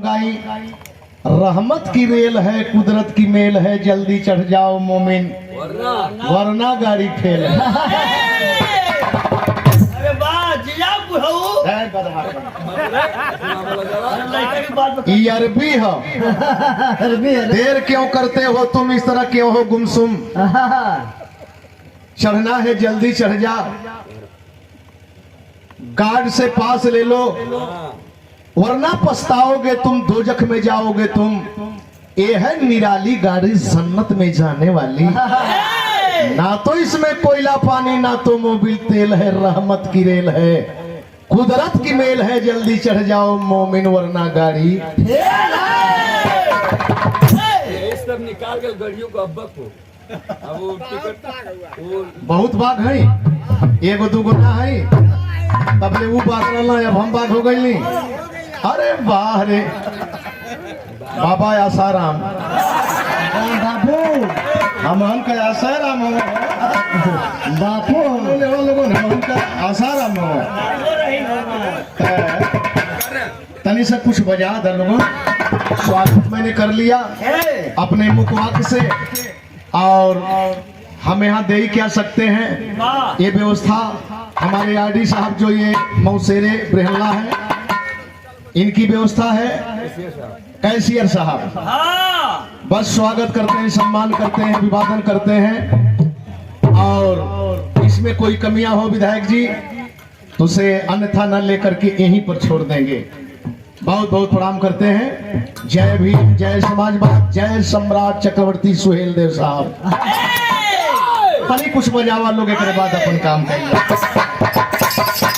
गाई रहमत की रेल है, कुदरत की मेल है, जल्दी चढ़ जाओ मोमिन वरना गाड़ी फेल है। अरे वाह जिया बुढ़ऊ ये अरबी है। देर क्यों करते हो तुम, इस तरह क्यों हो गुमसुम? चढ़ना है जल्दी चढ़ जा, गार्ड से पास ले लो वरना पछताओगे तुम, दोजख में जाओगे तुम। ये है निराली गाड़ी जन्नत में जाने वाली, ना तो इसमें कोयला पानी ना तो मोबिल तेल है, रहमत की रेल है, कुदरत की मेल है, जल्दी चढ़ जाओ मोमिन वरना गाड़ी सब निकाल के गाड़ियों को अब्बक हो। अब वो टिकट बहुत बात है, एगो दूगो ना है, तबले वो बात रहना, अब हम बात हो गई नहीं। अरे वाह रे बाबा आसाराम बापू, हम का आसाराम हो बापू, लोगों ने हम का आसाराम हो। तनी से कुछ बजा दे लोगों। स्वागत मैंने कर लिया अपने मुखवाक से, और हम यहाँ दे ही क्या सकते हैं। ये व्यवस्था हमारे आरडी साहब जो ये मौसेरे ब्रहला है, इनकी व्यवस्था है। कैशियर साहब बस स्वागत करते हैं, सम्मान करते हैं, अभिवादन करते हैं, और इसमें कोई कमियां हो विधायक जी तो उसे अन्यथा न लेकर के यहीं पर छोड़ देंगे। बहुत बहुत प्रणाम करते हैं। जय भीम, जय समाजवाद, जय सम्राट चक्रवर्ती सुहेल देव साहब। खाली कुछ बजावा लोग एक बाद अपन काम करेंगे।